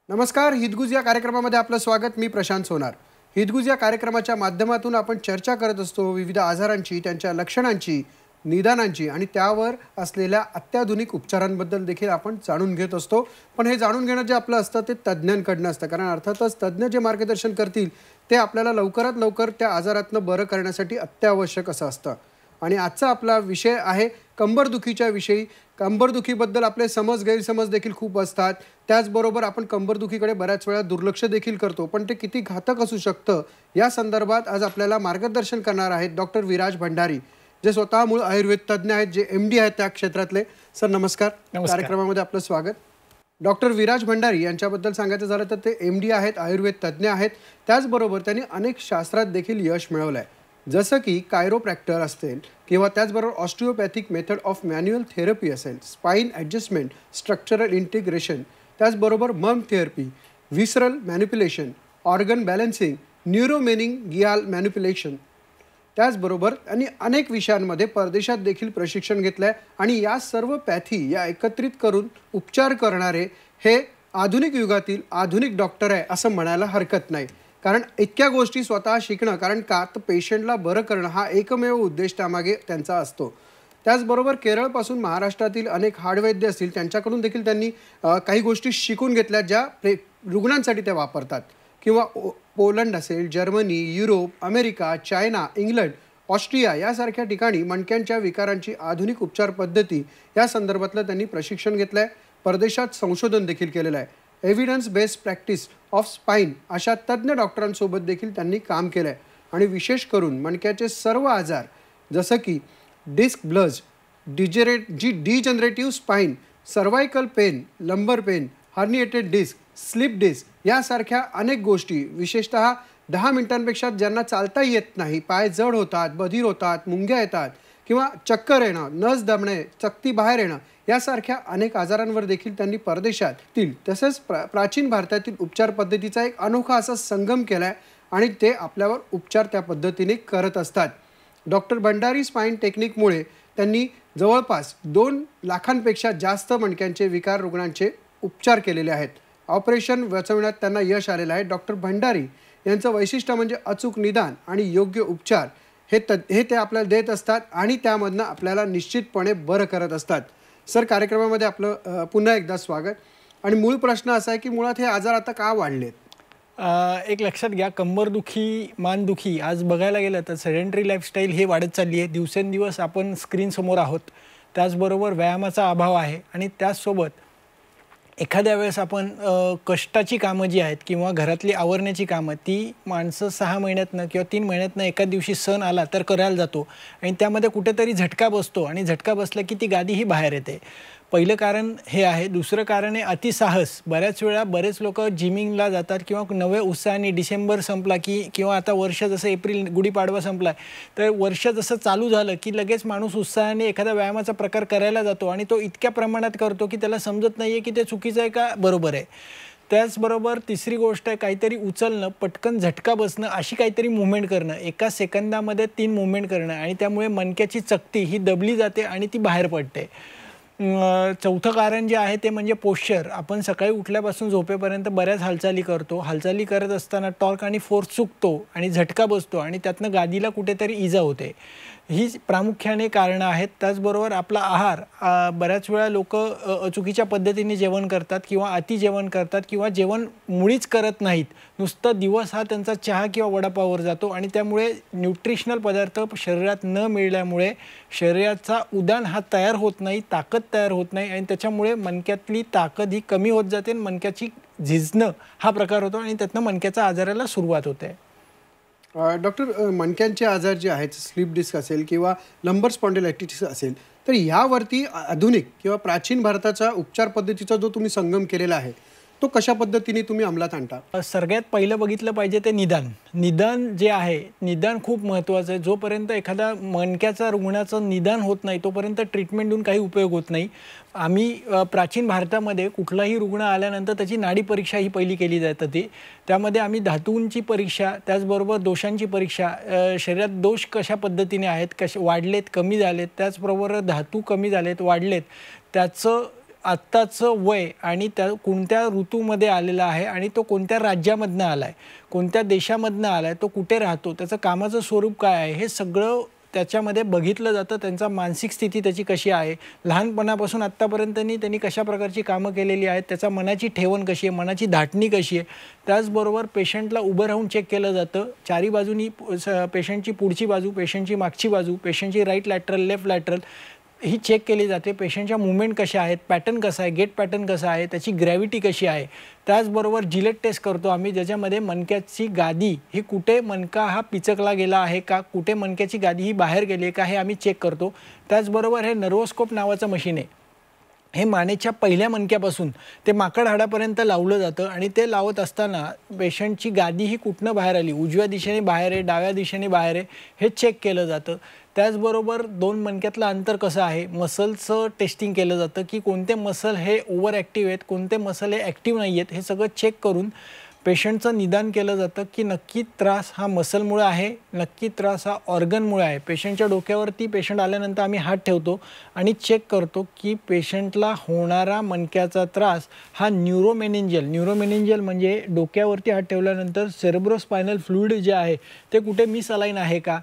नमस्कार. हितगुज या कार्यक्रमामध्ये आपलं स्वागत. मी प्रशांत सोनार. हितगुज या कार्यक्रमाच्या माध्यमातून आपण चर्चा करत असतो विविध आजारांची, त्यांच्या लक्षणांची, निदानांची आणि त्यावर असलेल्या अत्याधुनिक उपचारांबद्दल देखील आपण जाणून घेत असतो. पण हे जाणून घेणं जे आपलं असतं ते तज्ज्ञांकडनं असतं, कारण अर्थातच तज्ज्ञ जे मार्गदर्शन करतील ते आपल्याला लवकरात लवकर त्या आजारातनं बरं करण्यासाठी अत्यावश्यक असं असतं. आणि आजचा आपला विषय आहे कंबरदुखीच्या विषयी. कंबरदुखीबद्दल आपले समज गैरसमज देखील खूप असतात. त्याचबरोबर आपण कंबरदुखीकडे बऱ्याच वेळा दुर्लक्ष देखील करतो, पण ते किती घातक असू शकतं या संदर्भात आज आपल्याला मार्गदर्शन करणार आहेत डॉक्टर विराज भंडारी, जे स्वतः मूळ आयुर्वेद तज्ज्ञ आहेत, जे MD आहेत त्या क्षेत्रातले. सर नमस्कार. कार्यक्रमामध्ये आपलं स्वागत. डॉक्टर विराज भंडारी यांच्याबद्दल सांगायचं झालं तर ते MD आहेत, आयुर्वेद तज्ज्ञ आहेत. त्याचबरोबर त्यांनी अनेक शास्त्रात देखील यश मिळवलं आहे, जसं की कायरोप्रॅक्टर असतील किंवा त्याचबरोबर ऑस्टिओपॅथिक मेथड ऑफ मॅन्युअल थेरपी असेल, स्पाइन ॲडजस्टमेंट, स्ट्रक्चरल इंटिग्रेशन, त्याचबरोबर मम थेरपी, विसरल मॅनिप्युलेशन, ऑर्गन बॅलन्सिंग, न्यूरोमेनिंगियाल मॅनिप्युलेशन. त्याचबरोबर त्यांनी अनेक विषयांमध्ये परदेशात देखील प्रशिक्षण घेतलं आहे. आणि या सर्व पॅथी या एकत्रित करून उपचार करणारे हे आधुनिक युगातील आधुनिक डॉक्टर आहे असं म्हणायला हरकत नाही. कारण इतक्या गोष्टी स्वतः शिकणं, कारण का तर पेशंटला बरं करणं हा एकमेव उद्देश त्यामागे त्यांचा असतो. त्याचबरोबर केरळपासून महाराष्ट्रातील अनेक हाडवैद्य असतील त्यांच्याकडून देखील त्यांनी काही गोष्टी शिकून घेतल्या, ज्या रुग्णांसाठी ते वापरतात. किंवा पोलंड असेल, Germany, Europe, America, China, England, Austria यासारख्या ठिकाणी मणक्यांच्या विकारांची आधुनिक उपचार पद्धती या संदर्भातलं त्यांनी प्रशिक्षण घेतलं आहे. परदेशात संशोधन देखील केलेलं आहे. Evidence based practice of spine अशा तज्ज्ञ डॉक्टरांसोबत देखील त्यांनी काम केलं आहे. आणि विशेष करून मणक्याचे सर्व आजार जसं की disc bulge, degenerative spine, cervical pain, lumbar pain, herniated disc, slip disc यासारख्या अनेक गोष्टी, विशेषतः 10 मिनिटांपेक्षा ज्यांना चालता येत नाही, पाय जड होतात, बधीर होतात, मुंग्या येतात किंवा चक्कर येणं, नस दबणे, चकती बाहेर येणं यासारख्या अनेक आजारांवर देखील त्यांनी परदेशातील तसेच प्राचीन भारतातील उपचार पद्धतीचा एक अनोखा असा संगम केला आहे आणि ते आपल्यावर उपचार त्या पद्धतीने करत असतात. डॉक्टर भंडारी स्पाइन टेक्निकमुळे त्यांनी जवळपास 2 लाखांपेक्षा जास्त मणक्यांचे विकार रुग्णांचे उपचार केलेले आहेत. ऑपरेशन वाचवण्यात त्यांना यश आलेलं आहे. डॉक्टर भंडारी यांचं वैशिष्ट्य म्हणजे अचूक निदान आणि योग्य उपचार हे ते आपल्याला देत असतात आणि त्यामधनं आपल्याला निश्चितपणे बरं करत असतात. सर, कार्यक्रमामध्ये आपलं पुन्हा एकदा स्वागत. आणि मूळ प्रश्न असा आहे की मुळात हे आजार आता का वाढलेत? एक लक्षात घ्या, कंबरदुखी, मानदुखी आज बघायला गेलं तर सेडेंटरी लाईफस्टाईल हे वाढत चालली आहे. दिवसेंदिवस आपण स्क्रीनसमोर आहोत. त्याचबरोबर व्यायामाचा अभाव आहे आणि त्याचसोबत एखाद्या वेळेस आपण कष्टाची कामं जी आहेत किंवा घरातली आवरण्याची कामं ती माणसं 6 महिन्यातनं किंवा 3 महिन्यातनं एका दिवशी सण आला तर करायला जातो आणि त्यामध्ये कुठेतरी झटका बसतो आणि झटका बसला की ती गादीही बाहेर येते. पहिलं कारण हे आहे. दुसरं कारण आहे अतिसाहस. बऱ्याच वेळा बरेच लोक जिमिंगला जातात किंवा नवे उत्साहाने डिसेंबर संपला की किंवा आता वर्ष जसं एप्रिल गुढीपाडवा संपला तर वर्ष जसं चालू झालं की लगेच माणूस उत्साहाने एखादा व्यायामाचा प्रकार करायला जातो आणि तो इतक्या प्रमाणात करतो की त्याला समजत नाही आहे की ते चुकीचं आहे का बरोबर आहे. त्याचबरोबर तिसरी गोष्ट आहे काहीतरी उचलणं, पटकन झटका बसणं, अशी काहीतरी मुवमेंट करणं, एका सेकंदामध्ये 3 मुवमेंट करणं आणि त्यामुळे मणक्याची चकती ही दबली जाते आणि ती बाहेर पडते. चौथं कारण जे आहे ते म्हणजे पोश्चर. आपण सकाळी उठल्यापासून झोपेपर्यंत बऱ्याच हालचाली करतो. हालचाली करत असताना टॉर्क आणि फोर्स चुकतो आणि झटका बसतो आणि त्यातनं गादीला कुठेतरी इजा होते. ही प्रामुख्याने कारणं आहेत. त्याचबरोबर आपला आहार, बऱ्याच वेळा लोक चुकीच्या पद्धतीने जेवण करतात किंवा अति जेवण करतात किंवा जेवण मुळीच करत नाहीत. नुसतं दिवस हा त्यांचा चहा किंवा वडापाववर जातो आणि त्यामुळे न्यूट्रिशनल पदार्थ शरीरात न मिळाल्यामुळे शरीराचा उदान हा तयार होत नाही, ताकद तयार होत नाही आणि त्याच्यामुळे मणक्यातली ताकद ही कमी होत जाते. मणक्याची झिजणं हा प्रकार होतो आणि त्यातनं मणक्याच्या आजाराला सुरुवात होते. डॉक्टर, मणक्यांचे आजार जे आहेत, स्लीप डिस्क असेल किंवा लंबर स्पॉन्डिलायटिस असेल, तर यावरती आधुनिक किंवा प्राचीन भारताच्या उपचार पद्धतीचा जो तुम्ही संगम केलेला आहे तो कशा पद्धतीने तुम्ही अंमलात आणता? सगळ्यात पहिलं बघितलं पाहिजे ते निदान जे आहे, निदान खूप महत्त्वाचं आहे. जोपर्यंत एखादा मणक्याचा रुग्णाचं निदान होत नाही तोपर्यंत ट्रीटमेंट देऊन काही उपयोग होत नाही. आम्ही प्राचीन भारतामध्ये कुठलाही रुग्ण आल्यानंतर त्याची नाडी परीक्षा ही पहिली केली जात होती. त्यामध्ये आम्ही धातूंची परीक्षा, त्याचबरोबर दोषांची परीक्षा, शरीरात दोष कशा पद्धतीने आहेत, कसे वाढलेत, कमी झालेत, त्याचबरोबर धातू कमी झालेत, वाढलेत, त्याचं आत्ताचं वय आणि त्या कोणत्या ऋतूमध्ये आलेला आहे आणि तो कोणत्या राज्यामधनं आला आहे, कोणत्या देशामधनं आला आहे, तो कुठे राहतो, त्याचं कामाचं स्वरूप काय आहे, हे सगळं त्याच्यामध्ये बघितलं जातं. त्यांचा मानसिक स्थिती त्याची कशी आहे, लहानपणापासून आत्तापर्यंत त्यांनी कशा प्रकारची कामं केलेली आहेत, त्याचा मनाची ठेवण कशी आहे, मनाची धाटणी कशी आहे. त्याचबरोबर पेशंटला उभं राहून चेक केलं जातं. चारी बाजूनी पेशंटची पुढची बाजू, पेशंटची मागची बाजू, पेशंटची राईट लॅटरल, लेफ्ट लॅटरल ही चेक केली जाते. पेशंटच्या मुवमेंट कशा आहेत, पॅटर्न कसा आहे, गेट पॅटर्न कसा आहे, त्याची ग्रॅव्हिटी कशी आहे. त्याचबरोबर जिलेट टेस्ट करतो आम्ही, ज्याच्यामध्ये मणक्याची गादी ही कुठे, मणका हा पिचकला गेला आहे का, कुठे मणक्याची गादी ही बाहेर गेली आहे का, हे आम्ही चेक करतो. त्याचबरोबर हे नर्वोस्कोप नावाचं मशीन आहे. हे मानेच्या पहिल्या मणक्यापासून ते माकड हाडापर्यंत लावलं जातं आणि ते लावत असताना पेशंटची गादी ही कुठनं बाहेर आली, उजव्या दिशेने बाहेर आहे, डाव्या दिशेने बाहेर आहे, हे चेक केलं जातं. त्याचबरोबर दोन मणक्यातलं अंतर कसं आहे, मसलचं टेस्टिंग केलं जातं की कोणते मसल हे ओव्हर ॲक्टिव्ह आहेत, कोणते मसल हे ॲक्टिव्ह नाही आहेत, हे सगळं चेक करून पेशंटचं निदान केलं जातं की नक्की त्रास हा मसलमुळे आहे, नक्की त्रास हा ऑर्गनमुळे आहे. पेशंटच्या डोक्यावरती पेशंट आल्यानंतर आम्ही हात ठेवतो आणि चेक करतो की पेशंटला होणारा मणक्याचा त्रास हा न्यूरोमेनिंजियल म्हणजे डोक्यावरती हात ठेवल्यानंतर सेरेब्रोस्पायनल फ्लुइड जे आहे ते कुठे मिसअलाइन आहे का,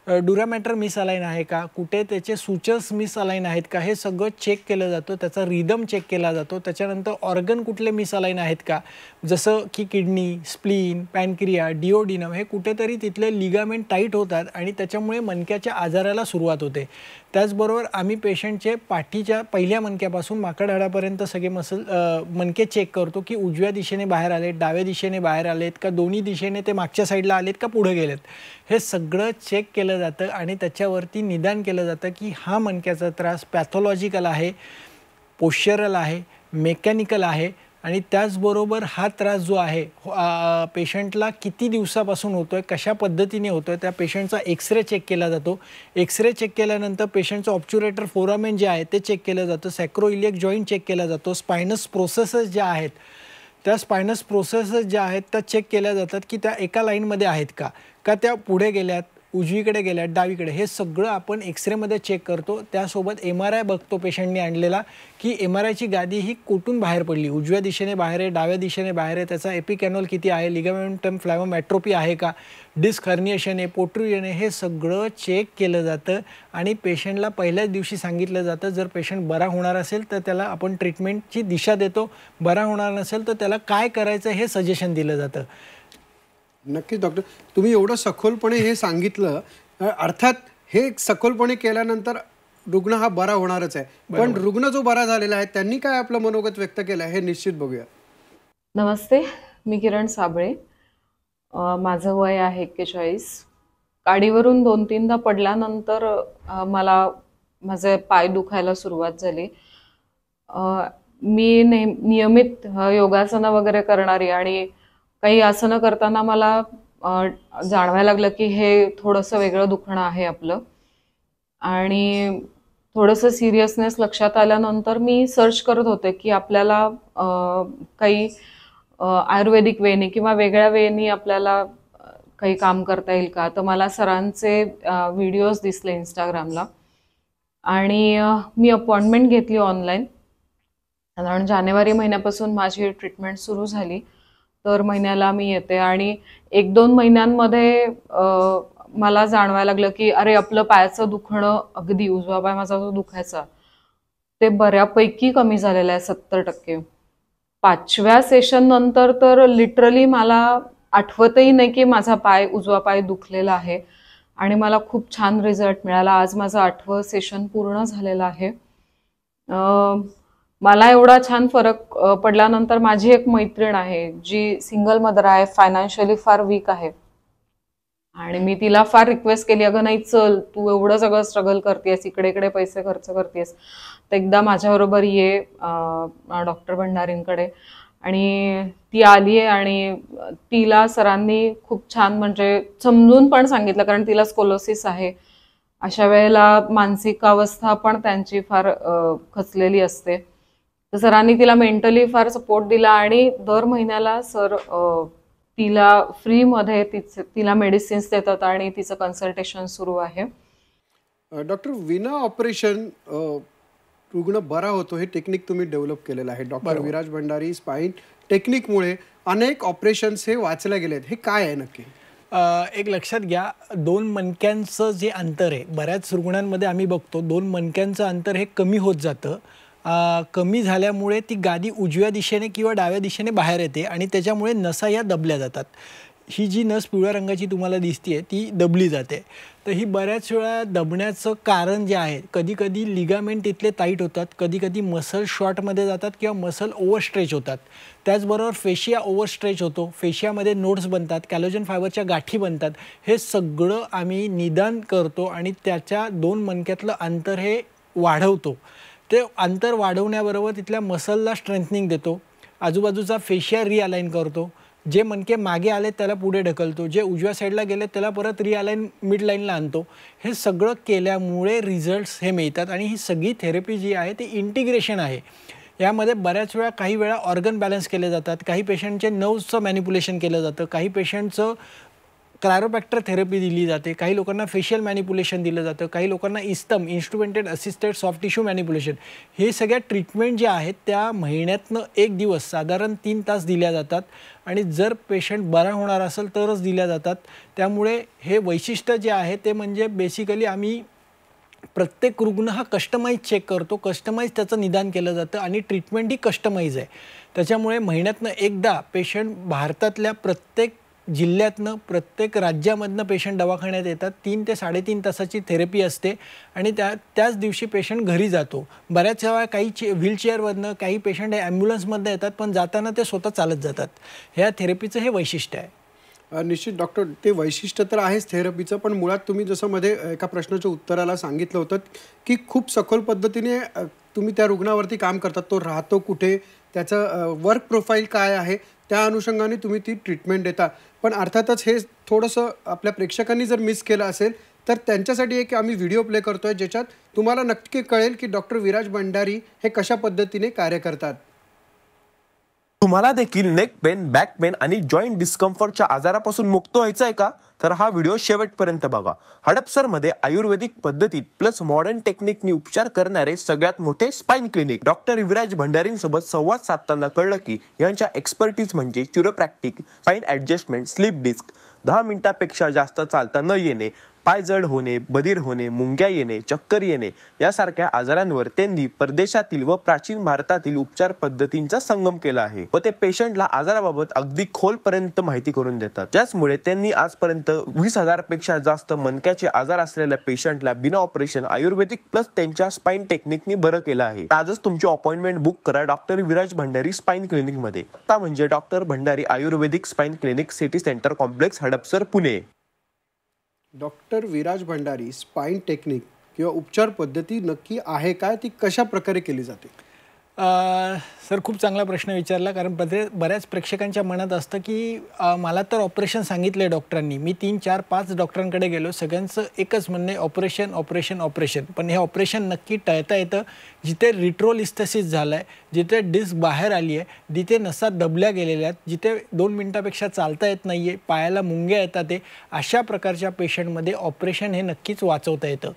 ड्युरामॅटर मिसअलाइन आहे का, कुठे त्याचे सूचर्स मिसअलाइन आहेत का, हे सगळं चेक केलं जातं. त्याचा रिदम चेक केला जातो. त्याच्यानंतर ऑर्गन कुठले मिसअलाइन आहेत का, जसं की किडनी, स्प्लीन, पॅनक्रिया, डिओडिनम हे कुठेतरी तिथले लिगामेंट टाईट होतात आणि त्याच्यामुळे मणक्याच्या आजाराला सुरुवात होते. त्याचबरोबर आम्ही पेशंटचे पाठीच्या पहिल्या मणक्यापासून माकड हाडापर्यंत सगळे मणके चेक करतो की उजव्या दिशेने बाहेर आलेत, डाव्या दिशेने बाहेर आलेत का, दोन्ही दिशेने ते मागच्या साईडला आलेत का पुढे गेलेत, हे सगळं चेक केलं जातं आणि त्याच्यावरती निदान केलं जातं की हा मणक्याचा त्रास पॅथॉलॉजिकल आहे, पोश्चरल आहे, मेकॅनिकल आहे आणि त्याचबरोबर हा त्रास जो आहे पेशंटला किती दिवसापासून होतो आहे, कशा पद्धतीने होतो आहे, त्या पेशंटचा एक्सरे चेक केला जातो. एक्सरे चेक केल्यानंतर पेशंटचं ऑब्च्युरेटर फोरामेन जे आहे ते चेक केलं जातं. सॅक्रोइलियक जॉईंट चेक केला जातो. स्पायनस प्रोसेसेस ज्या आहेत त्या स्पायनस प्रोसेसेस ज्या आहेत त्या चेक केल्या जातात की त्या एका लाईनमध्ये आहेत का, का त्या पुढे गेल्यात, उजवीकडे गेल्यात, डावीकडे, हे सगळं आपण एक्सरेमध्ये चेक करतो. त्यासोबत MRI बघतो पेशंटने आणलेला की MRIची गादी ही कुठून बाहेर पडली, उजव्या दिशेने बाहेर आहे, डाव्या दिशेने बाहेर आहे, त्याचा एपिकॅनॉल किती आहे, लिगामेंटम फ्लॅवम ॲट्रोपी आहे का, डिस्क हर्निएशन आहे, पोट्रुजन आहे, हे सगळं चेक केलं जातं आणि पेशंटला पहिल्याच दिवशी सांगितलं जातं जर पेशंट बरा होणार असेल तर त्याला आपण ट्रीटमेंटची दिशा देतो, बरा होणार नसेल तर त्याला काय करायचं हे सजेशन दिलं जातं. नक्कीच डॉक्टर, तुम्ही एवढं सखोलपणे हे सांगितलं. अर्थात हे सखोलपणे केल्यानंतर रुग्ण हा बरा होणारच आहे, पण रुग्ण जो बरा झालेला आहे त्यांनी काय आपलं मनोगत व्यक्त केलं हे निश्चित बघूया. नमस्ते, मी किरण साबळे. माझं वय आहे 41. गाडीवरून 2-3दा पडल्यानंतर मला माझे पाय दुखायला सुरुवात झाली. मी नियमित योगासनं वगैरे करणारी आणि काही आसनं करताना मला जाणवायला लागलं की हे थोडंसं वेगळं दुखणं आहे आपलं. आणि थोडंसं सिरियसनेस लक्षात आल्यानंतर मी सर्च करत होते की आपल्याला काही आयुर्वेदिक वेनी किंवा वेगळ्या वेनी आपल्याला काही काम करता येईल का. तर मला सरांचे व्हिडिओज दिसले इंस्टाग्रामला आणि मी अपॉइंटमेंट घेतली ऑनलाईन. कारण जानेवारी महिन्यापासून माझी ट्रीटमेंट सुरू झाली. दर महिन्याला मी येते आणि 1-2 महिन्यांमध्ये मला जाणवायला लागलं की अरे आपलं पायाचं दुखणं, अगदी उजवा पाय माझा जो दुखायचा ते बऱ्यापैकी कमी झालेलं आहे, 70%. 5व्या सेशन नंतर तर लिटरली मला आठवतही नाही की माझा उजवा पाय दुखलेला आहे आणि मला खूप छान रिझल्ट मिळाला. आज माझं 8वं सेशन पूर्ण झालेलं आहे. मला एवढा छान फरक पडल्यानंतर माझी एक मैत्रीण आहे जी सिंगल मदर आहे, फायनान्शियली फार वीक आहे आणि मी तिला फार रिक्वेस्ट केली, अगं नाही चल, तू एवढं सगळं स्ट्रगल करतेस, इकडे इकडे पैसे खर्च करतेस, तर एकदा माझ्याबरोबर ये डॉक्टर भंडारींकडे. आणि ती आली आहे आणि तिला सरांनी खूप छान म्हणजे समजून पण सांगितलं, कारण तिला स्कोलोसिस आहे. अशा वेळेला मानसिक अवस्था पण त्यांची फार खचलेली असते. तर सरांनी तिला मेंटली फार सपोर्ट दिला आणि दर महिन्याला सर तिला फ्रीमध्ये तिला मेडिसिन्स देतात आणि तिचं कन्सल्टेशन सुरू आहे. डॉक्टर, विना ऑपरेशन रुग्ण बरा होतो हे टेक्निक तुम्ही डेव्हलप केलेलं आहे. डॉक्टर विराज भंडारी स्पाईन टेक्निकमुळे अनेक ऑपरेशन्स हे वाचले गेलेत. हे काय आहे नक्की? एक लक्षात घ्या, 2 मणक्यांचं जे अंतर आहे, बऱ्याच रुग्णांमध्ये आम्ही बघतो 2 मणक्यांचं अंतर हे कमी होत जातं. कमी झाल्यामुळे ती गादी उजव्या दिशेने किंवा डाव्या दिशेने बाहेर येते आणि त्याच्यामुळे नसा या दबल्या जातात. ही जी नस पिवळ्या रंगाची तुम्हाला दिसते ती दबली जाते. तर ही बऱ्याच वेळा दबण्याचं कारण जे आहे, कधी कधी लिगामेंट इथले टाईट होतात, कधी कधी मसल शॉर्टमध्ये जातात किंवा मसल ओव्हरस्ट्रेच होतात. त्याचबरोबर फेशिया ओव्हरस्ट्रेच होतो, फेशियामध्ये नोड्स बनतात, कॅलोजन फायबरच्या गाठी बनतात. हे सगळं आम्ही निदान करतो आणि त्याच्या 2 मणक्यातलं अंतर हे वाढवतो. ते अंतर वाढवण्याबरोबर तिथल्या मसलला स्ट्रेंथनिंग देतो, आजूबाजूचा फेशिया रिअलाइन करतो, जे मणके मागे आले त्याला पुढे ढकलतो, जे उजव्या साईडला गेले त्याला परत रिअलाइन मिड लाईनला आणतो. हे सगळं केल्यामुळे रिझल्ट्स हे मिळतात आणि ही सगळी थेरपी जी आहे ती इंटिग्रेशन आहे. यामध्ये बऱ्याच वेळा काही वेळा ऑर्गन बॅलन्स केले जातात, काही पेशंटचे नर्व्सचं मॅनिप्युलेशन केलं जातं, काही पेशंटचं क्रायोप्रॅक्टर थेरपी दिली जाते, काही लोकांना फेशियल मॅनिप्युलेशन दिलं जातं, काही लोकांना इस्तम इन्स्ट्रुमेंटेड असिस्टेड सॉफ्ट टिश्यू मॅनिप्युलेशन. हे सगळ्या ट्रीटमेंट ज्या आहेत त्या महिन्यातनं 1 दिवस साधारण 3 तास दिल्या जातात आणि जर पेशंट बरा होणार असेल तरच दिल्या जातात. त्यामुळे हे वैशिष्ट्य जे आहे ते म्हणजे बेसिकली आम्ही प्रत्येक रुग्ण हा कस्टमाइज चेक करतो, कस्टमाइज त्याचं निदान केलं जातं आणि ट्रीटमेंट ही कस्टमाइज आहे. त्याच्यामुळे महिन्यातनं एकदा पेशंट भारतातल्या प्रत्येक जिल्ह्यातनं प्रत्येक राज्यामधनं पेशंट दवाखान्यात येतात. 3 ते 3.5 तासाची थेरपी असते आणि त्याच दिवशी पेशंट घरी जातो. बऱ्याच वेळा काही व्हीलचेअरमधनं, काही पेशंट ॲम्ब्युलन्समधनं येतात, पण जाताना ते स्वतः चालत जातात. ह्या थेरपीचं हे वैशिष्ट्य आहे. निश्चित डॉक्टर, ते वैशिष्ट्य तर आहेच थेरपीचं, पण मुळात तुम्ही जसं मध्ये एका प्रश्नाच्या उत्तराला सांगितलं होतं की खूप सखोल पद्धतीने तुम्ही त्या रुग्णावरती काम करतात. तो राहतो कुठे, त्याचं वर्क प्रोफाईल काय आहे, त्या अनुषंगाने तुम्ही ती ट्रीटमेंट देता. पण अर्थातच हे थोडंसं आपल्या प्रेक्षकांनी जर मिस केलं असेल तर त्यांच्यासाठी एक आम्ही व्हिडिओ प्ले करतोय, ज्याच्यात तुम्हाला नक्की कळेल की डॉक्टर विराज भंडारी हे कशा पद्धतीने कार्य करतात. तुम्हाला देखील नेक पेन, बॅक पेन आणि जॉईंट डिस्कम्फर्टच्या आजारापासून मुक्त व्हायचं आहे का? तर हा व्हिडिओ शेवटपर्यंत बघा. हडपसरमध्ये आयुर्वेदिक पद्धतीत प्लस मॉडर्न टेक्निकनी उपचार करणारे सगळ्यात मोठे स्पाइन क्लिनिक. डॉक्टर विराज भंडारींसोबत संवाद साधताना कळलं की यांच्या एक्सपर्टीज म्हणजे चिरोप्रॅक्टिक, स्पाइन ॲडजस्टमेंट, स्लीप डिस्क, 10 मिनिटापेक्षा जास्त चालता न येणे, पाय जड होणे, बधीर होणे, मुंग्या येणे, चक्कर येणे यासारख्या आजारांवर त्यांनी परदेशातील व प्राचीन भारतातील उपचार पद्धतींचा संगम केला आहे व ते पेशंटला आजाराबाबत अगदी खोलपर्यंत माहिती करून देतात. त्याचमुळे त्यांनी आजपर्यंत 20,000 पेक्षा जास्त मणक्याचे आजार असलेल्या पेशंटला बिना ऑपरेशन आयुर्वेदिक प्लस त्यांच्या स्पाइन टेक्निकनी बरं केलं आहे. आजच तुमची अपॉइंटमेंट बुक करा doctor Viraj Bhandari spine clinic मध्ये. आता म्हणजे doctor Bhandari Ayurvedic spine clinic, city centre complex, Hadapsar, Pune. Doctor Viraj Bhandari spine technique किंवा उपचार पद्धती नक्की आहे काय, ती कशा प्रकारे केली जाते? सर, खूप चांगला प्रश्न विचारला, कारण बऱ्याच प्रेक्षकांच्या मनात असतं की मला तर ऑपरेशन सांगितलं आहे डॉक्टरांनी. मी 3, 4, 5 डॉक्टरांकडे गेलो, सगळ्यांचं एकच म्हणणे ऑपरेशन ऑपरेशन ऑपरेशन. पण हे ऑपरेशन नक्की टळता येतं जिथे रिट्रोलिस्थेसिस झालं आहे, जिथे डिस्क बाहेर आली आहे, जिथे नसा दबल्या गेलेल्या आहेत, जिथे 2 मिनिटापेक्षा चालता येत नाही आहे, पायाला मुंग्या येतात. ते अशा प्रकारच्या पेशंटमध्ये ऑपरेशन हे नक्कीच वाचवता येतं.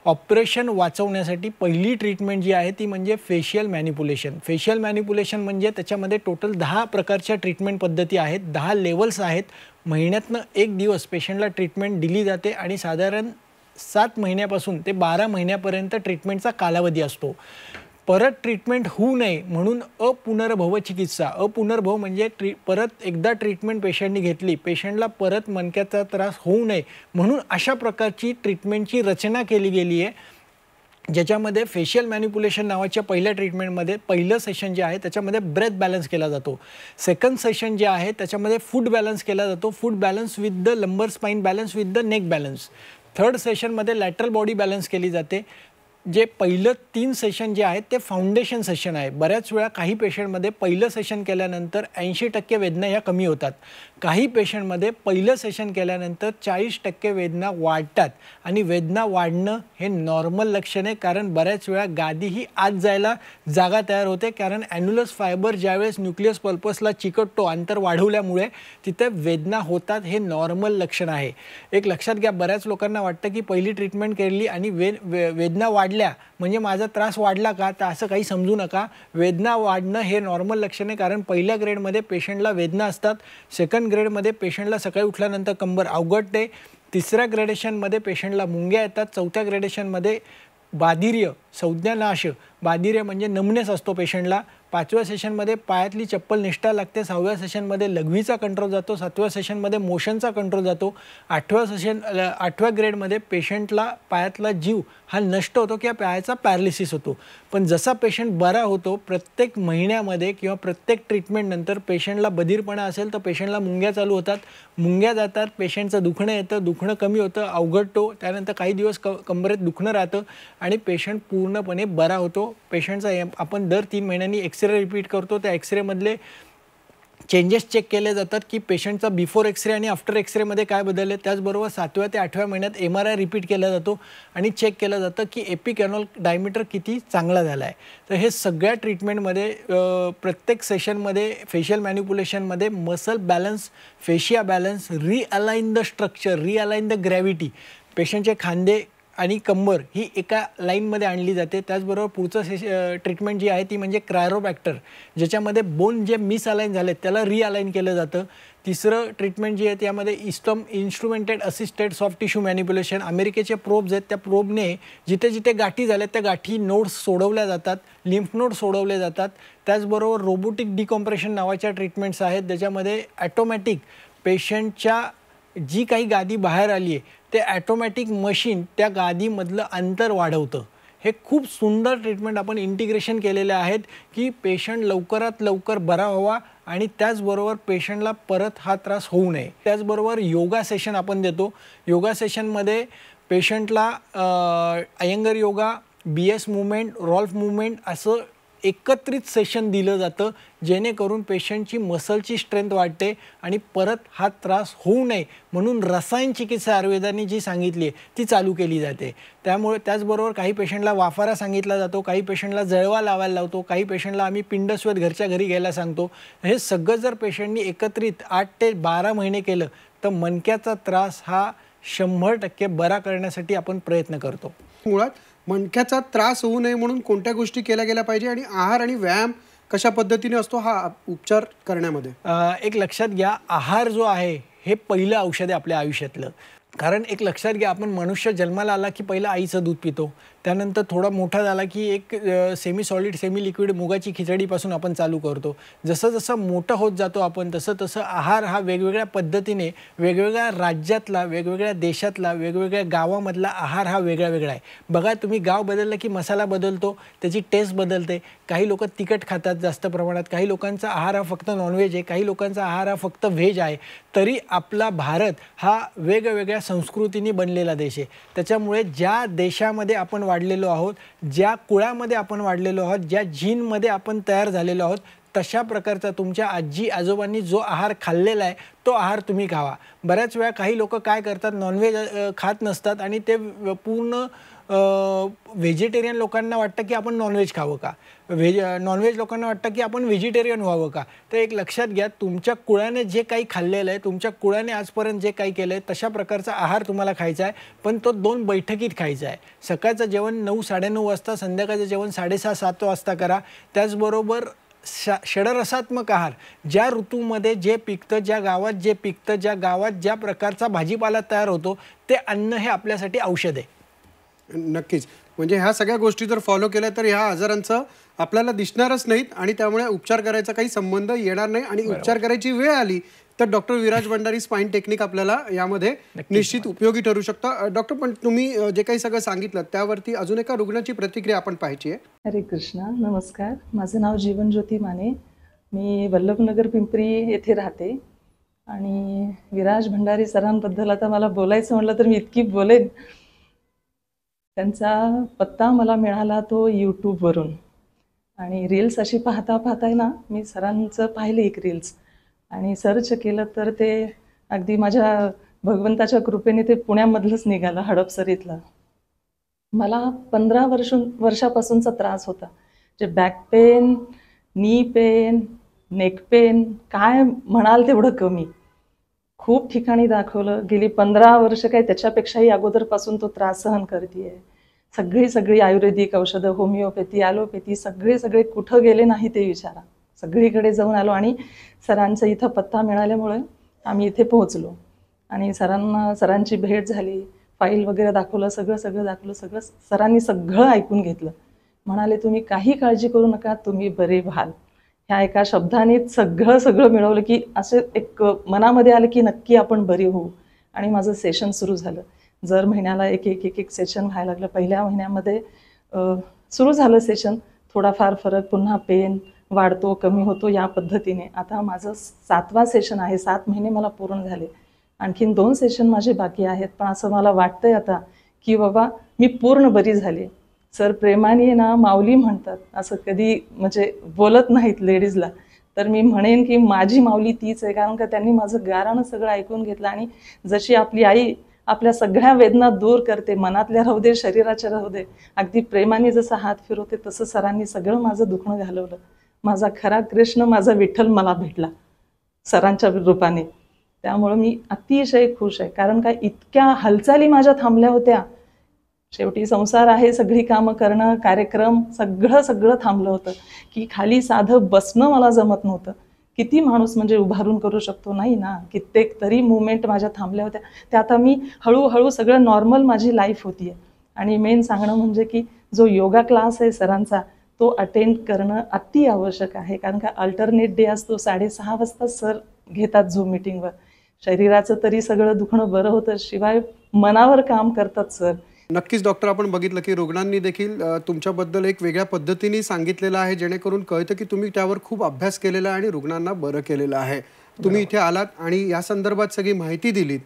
ऑपरेशन वाचवण्यासाठी पहिली ट्रीटमेंट जी आहे ती म्हणजे फेशियल मॅनिप्युलेशन. फेशियल मॅनिप्युलेशन म्हणजे त्याच्यामध्ये टोटल 10 प्रकारच्या ट्रीटमेंट पद्धती आहेत, 10 लेवल्स आहेत. महिन्यातनं 1 दिवस पेशंटला ट्रीटमेंट दिली जाते आणि साधारण 7 महिन्यापासून ते 12 महिन्यापर्यंत ट्रीटमेंटचा कालावधी असतो. परत ट्रीटमेंट होऊ नये म्हणून अपुनर्भव चिकित्सा. अपुनर्भव म्हणजे परत एकदा ट्रीटमेंट पेशंटनी घेतली, पेशंटला परत मणक्याचा त्रास होऊ नये म्हणून अशा प्रकारची ट्रीटमेंटची रचना केली गेली आहे, ज्याच्यामध्ये फेशियल मॅनिप्युलेशन नावाच्या पहिल्या ट्रीटमेंटमध्ये पहिलं सेशन जे आहे त्याच्यामध्ये ब्रेथ बॅलन्स केला जातो. सेकंड सेशन जे आहे त्याच्यामध्ये फूड बॅलन्स केला जातो, फूड बॅलन्स विथ द लंबर spine balance with the neck balance. Third सेशनमध्ये लॅटरल बॉडी बॅलन्स केली जाते. जे पहिलं 3 सेशन जे आहेत ते फाउंडेशन सेशन आहे. बऱ्याच वेळा काही पेशंटमध्ये पहिलं सेशन केल्यानंतर 80% वेदना ह्या कमी होतात. काही पेशंटमध्ये पहिलं सेशन केल्यानंतर 40% वेदना वाढतात आणि वेदना वाढणं हे नॉर्मल लक्षण आहे, कारण बऱ्याच वेळा गादी ही आत जायला जागा तयार होते, कारण ॲन्युलस फायबर ज्यावेळेस न्यूक्लियस पल्पसला चिकटतो अंतर वाढवल्यामुळे तिथे वेदना होतात. हे नॉर्मल लक्षण आहे. एक लक्षात घ्या, बऱ्याच लोकांना वाटतं की पहिली ट्रीटमेंट केली आणि वेदना वाढली वाढल्या म्हणजे माझा त्रास वाढला का, तर असं काही समजू नका. वेदना वाढणं हे नॉर्मल लक्षण आहे, कारण पहिल्या ग्रेडमध्ये पेशंटला वेदना असतात, सेकंड ग्रेडमध्ये पेशंटला सकाळी उठल्यानंतर कंबर अवघडते, तिसऱ्या ग्रेडेशनमध्ये पेशंटला मुंग्या येतात, चौथ्या ग्रेडेशनमध्ये बाधिर्य, संज्ञानाश, बाधिर्य म्हणजे नमनेस असतो पेशंटला, 5व्या सेशनमध्ये पायातली चप्पल निष्ठा लागते, 6व्या सेशनमध्ये लघवीचा कंट्रोल जातो, 7व्या सेशनमध्ये मोशनचा कंट्रोल जातो, 8व्या ग्रेडमध्ये पेशंटला पायातला जीव हा नष्ट होतो किंवा पायाचा पॅरालिसिस होतो. पण जसा पेशंट बरा होतो, प्रत्येक महिन्यामध्ये किंवा प्रत्येक ट्रीटमेंटनंतर पेशंटला बधीरपणा असेल तर पेशंटला मुंग्या चालू होतात, मुंग्या जातात, पेशंटचं दुखणं येतं, दुखणं कमी होतं, अवघडतो, त्यानंतर काही दिवस कंबरेत दुखणं राहतं आणि पेशंट पूर्णपणे बरा होतो. पेशंटचा आपण दर 3 महिन्यांनी एक्सरे रिपीट करतो, त्या एक्सरेमधले चेंजेस चेक केले जातात की पेशंटचा बिफोर एक्सरे आणि आफ्टर एक्सरेमध्ये काय बदलले. त्याचबरोबर 7व्या ते 8व्या महिन्यात MRI रिपीट केला जातो आणि चेक केलं जातं की एपिकॅनॉल डायमीटर किती चांगला झाला आहे. तर हे सगळ्या ट्रीटमेंटमध्ये प्रत्येक सेशनमध्ये फेशियल मॅनिप्युलेशनमध्ये muscle balance, fascia balance, realign the structure, realign the gravity, पेशंटचे खांदे आणि कंबर ही एका लाईनमध्ये आणली जाते. त्याचबरोबर पुढचं ट्रीटमेंट जी आहे ती म्हणजे क्रायोबॅक्टर, ज्याच्यामध्ये बोन जे मिसअलाइन झाले त्याला रिअलाइन केलं जातं. तिसरं ट्रीटमेंट जी आहे त्यामध्ये इन्स्ट्रुमेंटेड असिस्टेड सॉफ्ट टिश्यू मॅनिप्युलेशन, अमेरिकेचे प्रोब्स आहेत, त्या प्रोबने जिथे जिथे गाठी झाल्यात त्या गाठी नोड्स सोडवल्या जातात, लिम्फ नोड सोडवले जातात. त्याचबरोबर रोबोटिक डिकॉम्प्रेशन नावाच्या ट्रीटमेंट्स आहेत, ज्याच्यामध्ये ॲटोमॅटिक पेशंटच्या जी काही गादी बाहेर आली आहे ते ॲटोमॅटिक मशीन त्या गादीमधलं अंतर वाढवतं. हे खूप सुंदर ट्रीटमेंट आपण इंटिग्रेशन केलेले आहेत की पेशंट लवकरात लवकर बरा व्हावा आणि त्याचबरोबर पेशंटला परत हा त्रास होऊ नये. त्याचबरोबर योगा सेशन आपण देतो. योगा सेशनमध्ये पेशंटला Iyengar yoga, BS movement, Rolf movement असं एकत्रित सेशन दिलं जातं, जेणेकरून पेशंटची मसलची स्ट्रेंथ वाढते आणि परत हा त्रास होऊ नये म्हणून रसायन चिकित्सा आयुर्वेदाने जी सांगितली आहे ती चालू केली जाते. त्यामुळे त्याचबरोबर काही पेशंटला वाफारा सांगितला जातो, काही पेशंटला जळवा लावायला लावतो, काही पेशंटला आम्ही पिंडस्वेद घरच्या घरी घ्यायला सांगतो. हे सगळं जर पेशंटनी एकत्रित 8 ते 12 महिने केलं तर मणक्याचा त्रास हा 100% बरा करण्यासाठी आपण प्रयत्न करतो. मुळात मणक्याचा त्रास होऊ नये म्हणून कोणत्या गोष्टी केल्या गेल्या पाहिजे आणि आहार आणि व्यायाम कशा पद्धतीने असतो हा उपचार करण्यामध्ये? एक लक्षात घ्या, आहार जो आहे हे पहिलं औषध आहे आपल्या आयुष्यातलं. कारण एक लक्षात घ्या, आपण मनुष्य जन्माला आला की पहिलं आईचं दूध पितो, त्यानंतर थोडा मोठा झाला की एक सेमी सॉलिड सेमी लिक्विड मुगाची खिचडीपासून आपण चालू करतो. जसं जसं मोठं होत जातो आपण तसं तसं आहार हा वेगवेगळ्या पद्धतीने वेगवेगळ्या राज्यातला, वेगवेगळ्या देशातला, वेगवेगळ्या गावामधला आहार हा वेगळा वेगळा आहे. बघा, तुम्ही गाव बदललं की मसाला बदलतो, त्याची टेस्ट बदलते. काही लोक तिखट खातात जास्त प्रमाणात, काही लोकांचा आहार हा फक्त नॉनव्हेज आहे, काही लोकांचा आहार हा फक्त व्हेज आहे. तरी आपला भारत हा वेगवेगळ्या संस्कृतीने बनलेला देश आहे. त्याच्यामुळे ज्या देशामध्ये आपण वाढलेलो आहोत, ज्या कुळामध्ये आपण वाढलेलो आहोत, ज्या जीनमध्ये आपण तयार झालेलो आहोत, तशा प्रकारचा तुमच्या आजी आजोबांनी जो आहार खाल्लेला आहे तो आहार तुम्ही खावा. बऱ्याच वेळा काही लोक काय करतात, नॉनव्हेज खात नसतात आणि ते पूर्ण व्हेजिटेरियन लोकांना वाटतं की आपण नॉनव्हेज खावं का, नॉनव्हेज लोकांना वाटतं की आपण व्हेजिटेरियन व्हावं का. तर एक लक्षात घ्या, तुमच्या कुळाने जे काही खाल्लेलं आहे, तुमच्या कुळाने आजपर्यंत जे काही केलं आहे तशा प्रकारचा आहार तुम्हाला खायचा आहे, पण तो 2 बैठकीत खायचा आहे. सकाळचं जेवण 9-9:30 वाजता, संध्याकाळचं जेवण 6:30-7 वाजता करा. त्याचबरोबर षडरसात्मक आहार, ज्या ऋतूमध्ये जे पिकतं, ज्या गावात जे पिकतं, ज्या गावात ज्या प्रकारचा भाजीपाला तयार होतो ते अन्न हे आपल्यासाठी औषध आहे. नक्कीच. म्हणजे ह्या सगळ्या गोष्टी जर फॉलो केल्या तर ह्या आजारांचं आपल्याला दिसणारच नाहीत आणि त्यामुळे उपचार करायचा काही संबंध येणार नाही आणि उपचार करायची वेळ आली तर doctor Viraj Bhandari spine technique आपल्याला यामध्ये निश्चित उपयोगी ठरू शकतं. डॉक्टर, पण तुम्ही जे काही सगळं सांगितलं त्यावरती अजून एका रुग्णाची प्रतिक्रिया आपण पाहायची आहे. हरे कृष्णा, नमस्कार. माझं नाव जीवनज्योती माने. मी वल्लभनगर पिंपरी येथे राहते आणि विराज भंडारी सरांबद्दल आता मला बोलायचं म्हटलं तर मी इतकी बोलेन. त्यांचा पत्ता मला मिळाला तो यूट्यूबवरून आणि रील्स अशी पाहता पाहताय ना, मी सरांचं पाहिलं एक रील्स आणि सर्च केलं तर ते अगदी माझ्या भगवंताच्या कृपेने ते पुण्यामधलंच निघालं, हडपसरीतलं. मला 15 वर्षापासूनचा त्रास होता, जे back pain, knee pain, neck pain, काय म्हणाल तेवढं कमी. खूप ठिकाणी दाखवलं, गेली 15 वर्ष काय त्याच्यापेक्षाही अगोदरपासून तो त्रास सहन करते आहे. सगळी आयुर्वेदिक औषधं, होमिओपॅथी, ॲलोपॅथी सगळे कुठं गेले नाही ते विचारा. सगळीकडे जाऊन आलो आणि सरांचा इथं पत्ता मिळाल्यामुळे आम्ही इथे पोहोचलो आणि सरांची भेट झाली. फाईल वगैरे दाखवलं, सगळं दाखवलं. सरांनी सगळं ऐकून घेतलं. म्हणाले तुम्ही काही काळजी करू नका, तुम्ही बरे व्हाल. ह्या एका शब्दाने सगळं मिळवलं की असं एक मनामध्ये आलं की नक्की आपण बरी होऊ. आणि माझं सेशन सुरू झालं. दर महिन्याला एक सेशन व्हायला लागलं. पहिल्या महिन्यामध्ये सुरू झालं सेशन, थोडाफार फरक, पुन्हा पेन वाढतो कमी होतो या पद्धतीने. आता माझं 7वा सेशन आहे. 7 महिने मला पूर्ण झाले. आणखीन 2 सेशन माझे बाकी आहेत. पण असं मला वाटतंय आता की बाबा मी पूर्ण बरी झाले. सर प्रेमाने ना माऊली म्हणतात, असं कधी म्हणजे बोलत नाहीत लेडीजला, तर मी म्हणेन की माझी माऊली तीच आहे. कारण का त्यांनी माझं गाराणं सगळं ऐकून घेतलं आणि जशी आपली आई आपल्या सगळ्या वेदना दूर करते, मनातल्या राहू दे, शरीराच्या राहू दे, अगदी प्रेमाने जसं हात फिरवते तसं सरांनी सगळं माझं दुखणं घालवलं. माझा खरा कृष्ण, माझा विठ्ठल मला भेटला सरांच्या रूपाने. त्यामुळं मी अतिशय खुश आहे. कारण काय इतक्या हालचाली माझ्या थांबल्या होत्या. शेवटी संसार आहे, सगळी कामं करणं, कार्यक्रम सगळं थांबलं होतं की खाली साधं बसणं मला जमत नव्हतं. किती माणूस म्हणजे उभारून करू शकतो, नाही ना. कित्येक तरी मुवमेंट माझ्या थांबल्या होत्या. त्या आता मी हळूहळू सगळं नॉर्मल माझी लाईफ होती आहे. आणि मेन सांगणं म्हणजे की जो योगा क्लास आहे सरांचा तो अटेंड करणं अति आवश्यक आहे. कारण का अल्टरनेट डे असतो, 6:30 वाजता सर घेतात झूम मीटिंगवर. शरीराचं तरी सगळं दुखणं बरं होतं, शिवाय मनावर काम करतात सर. नक्कीच डॉक्टर, आपण बघितलं की रुग्णांनी देखील तुमच्याबद्दल एक वेगळ्या पद्धतीने सांगितलेलं आहे, जेणेकरून कळतं की तुम्ही त्यावर खूप अभ्यास केलेला आहे आणि रुग्णांना बरं केलेलं आहे. तुम्ही इथे आलात आणि या संदर्भात सगळी माहिती दिलीत,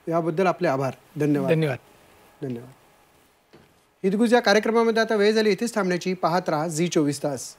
याबद्दल आपले आभार. धन्यवाद. हितगुज या कार्यक्रमामध्ये आता वेळ झाली इथेच थांबण्याची. पाहत राहा झी 24 तास.